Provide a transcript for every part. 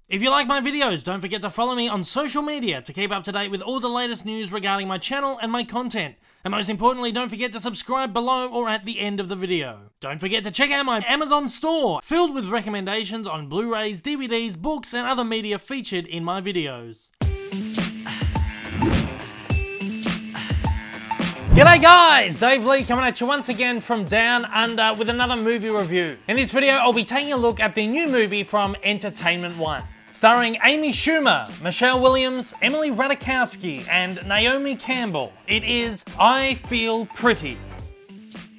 If you like my videos, don't forget to follow me on social media to keep up to date with all the latest news regarding my channel and my content. And most importantly, don't forget to subscribe below or at the end of the video. Don't forget to check out my Amazon store, filled with recommendations on Blu-rays, DVDs, books, and other media featured in my videos. G'day guys, Dave Lee coming at you once again from Down Under with another movie review. In this video, I'll be taking a look at the new movie from Entertainment One. Starring Amy Schumer, Michelle Williams, Emily Ratajkowski, and Naomi Campbell. It is I Feel Pretty.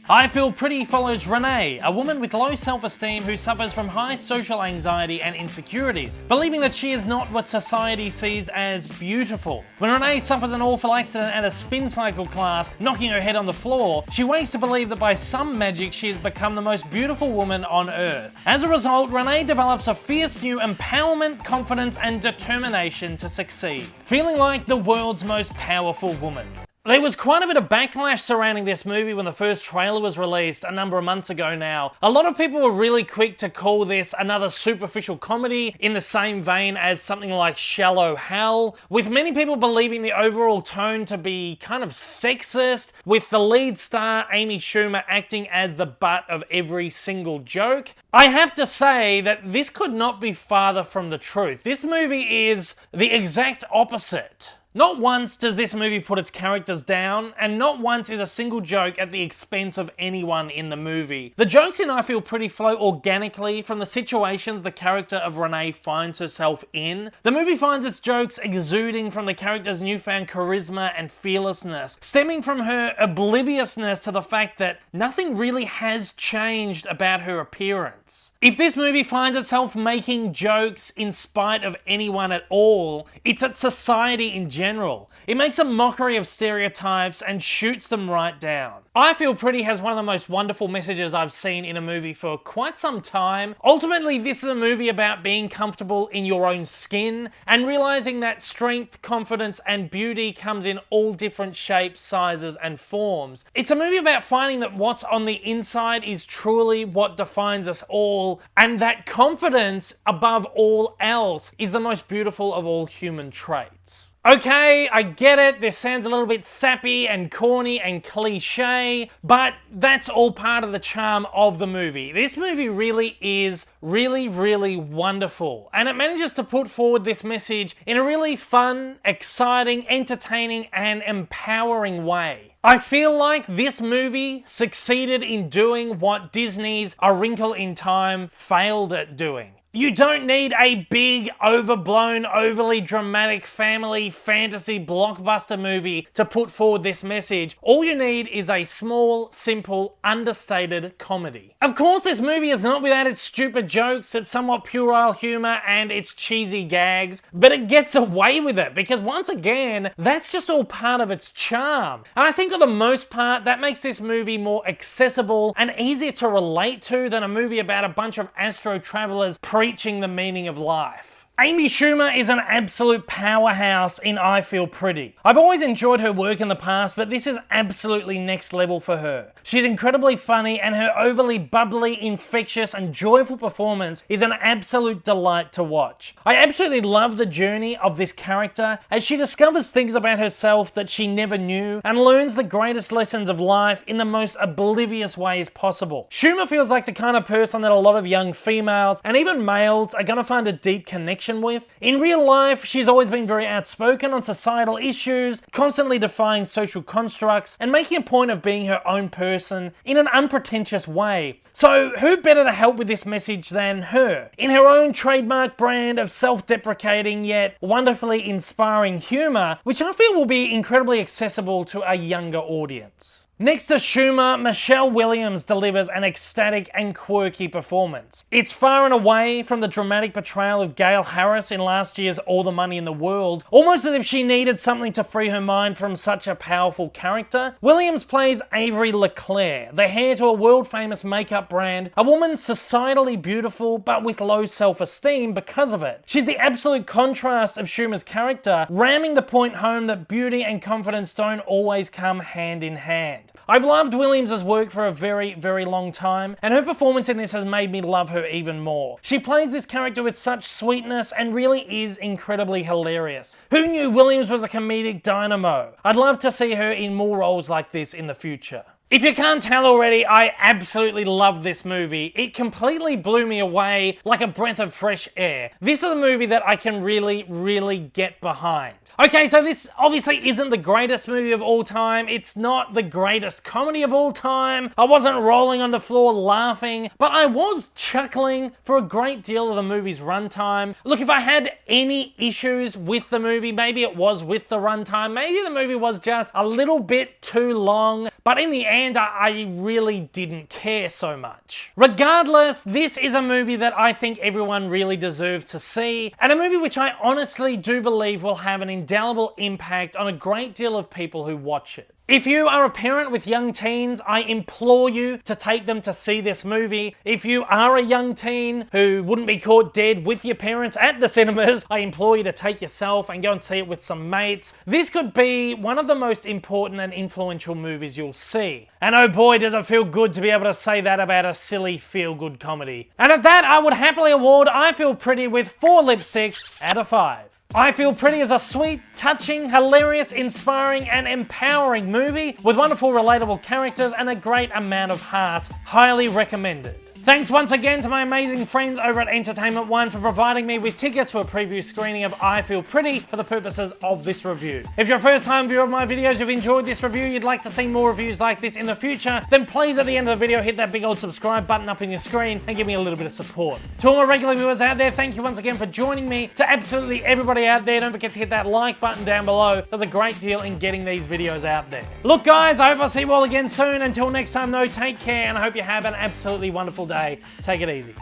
I Feel Pretty follows Renee, a woman with low self-esteem who suffers from high social anxiety and insecurities, believing that she is not what society sees as beautiful. When Renee suffers an awful accident at a spin cycle class, knocking her head on the floor, she wakes to believe that by some magic she has become the most beautiful woman on earth. As a result, Renee develops a fierce new empowerment, confidence, and determination to succeed, feeling like the world's most powerful woman. There was quite a bit of backlash surrounding this movie when the first trailer was released a number of months ago now. A lot of people were really quick to call this another superficial comedy in the same vein as something like Shallow Hal, with many people believing the overall tone to be kind of sexist, with the lead star Amy Schumer acting as the butt of every single joke. I have to say that this could not be farther from the truth. This movie is the exact opposite. Not once does this movie put its characters down, and not once is a single joke at the expense of anyone in the movie. The jokes in I Feel Pretty flow organically from the situations the character of Renee finds herself in. The movie finds its jokes exuding from the character's newfound charisma and fearlessness, stemming from her obliviousness to the fact that nothing really has changed about her appearance. If this movie finds itself making jokes in spite of anyone at all, it's at society in general. It makes a mockery of stereotypes and shoots them right down. I Feel Pretty has one of the most wonderful messages I've seen in a movie for quite some time. Ultimately, this is a movie about being comfortable in your own skin and realizing that strength, confidence, and beauty comes in all different shapes, sizes, and forms. It's a movie about finding that what's on the inside is truly what defines us all, and that confidence, above all else, is the most beautiful of all human traits. Okay, I get it, this sounds a little bit sappy and corny and cliche, but that's all part of the charm of the movie. This movie really is really wonderful, and it manages to put forward this message in a really fun, exciting, entertaining, and empowering way. I feel like this movie succeeded in doing what Disney's A Wrinkle in Time failed at doing. You don't need a big, overblown, overly dramatic family fantasy blockbuster movie to put forward this message. All you need is a small, simple, understated comedy. Of course, this movie is not without its stupid jokes, its somewhat puerile humor, and its cheesy gags, but it gets away with it because once again, that's just all part of its charm. And I think for the most part, that makes this movie more accessible and easier to relate to than a movie about a bunch of astro travelers preaching the meaning of life. Amy Schumer is an absolute powerhouse in I Feel Pretty. I've always enjoyed her work in the past, but this is absolutely next level for her. She's incredibly funny, and her overly bubbly, infectious, and joyful performance is an absolute delight to watch. I absolutely love the journey of this character as she discovers things about herself that she never knew and learns the greatest lessons of life in the most oblivious ways possible. Schumer feels like the kind of person that a lot of young females and even males are going to find a deep connection with. In real life, she's always been very outspoken on societal issues, constantly defying social constructs, and making a point of being her own person in an unpretentious way. So who better to help with this message than her? In her own trademark brand of self-deprecating yet wonderfully inspiring humor, which I feel will be incredibly accessible to a younger audience. Next to Schumer, Michelle Williams delivers an ecstatic and quirky performance. It's far and away from the dramatic portrayal of Gail Harris in last year's All the Money in the World, almost as if she needed something to free her mind from such a powerful character. Williams plays Avery LeClaire, the heir to a world-famous makeup brand, a woman societally beautiful but with low self-esteem because of it. She's the absolute contrast of Schumer's character, ramming the point home that beauty and confidence don't always come hand in hand. I've loved Williams' work for a very, very long time, and her performance in this has made me love her even more. She plays this character with such sweetness and really is incredibly hilarious. Who knew Williams was a comedic dynamo? I'd love to see her in more roles like this in the future. If you can't tell already, I absolutely love this movie. It completely blew me away like a breath of fresh air. This is a movie that I can really, really get behind. Okay, so this obviously isn't the greatest movie of all time. It's not the greatest comedy of all time. I wasn't rolling on the floor laughing, but I was chuckling for a great deal of the movie's runtime. Look, if I had any issues with the movie, maybe it was with the runtime. Maybe the movie was just a little bit too long, but in the end, I really didn't care so much. Regardless, this is a movie that I think everyone really deserves to see, and a movie which I honestly do believe will have an indelible impact on a great deal of people who watch it. If you are a parent with young teens, I implore you to take them to see this movie. If you are a young teen who wouldn't be caught dead with your parents at the cinemas, I implore you to take yourself and go and see it with some mates. This could be one of the most important and influential movies you'll see. And oh boy, does it feel good to be able to say that about a silly feel-good comedy. And at that, I would happily award I Feel Pretty with 4 lipsticks out of 5. I Feel Pretty is a sweet, touching, hilarious, inspiring, and empowering movie with wonderful, relatable characters and a great amount of heart. Highly recommended. Thanks once again to my amazing friends over at Entertainment One for providing me with tickets for a preview screening of I Feel Pretty for the purposes of this review. If you're a first time viewer of my videos, you've enjoyed this review, you'd like to see more reviews like this in the future, then please at the end of the video hit that big old subscribe button up on your screen and give me a little bit of support. To all my regular viewers out there, thank you once again for joining me. To absolutely everybody out there, don't forget to hit that like button down below. There's a great deal in getting these videos out there. Look guys, I hope I'll see you all again soon. Until next time though, take care and I hope you have an absolutely wonderful day. Take it easy.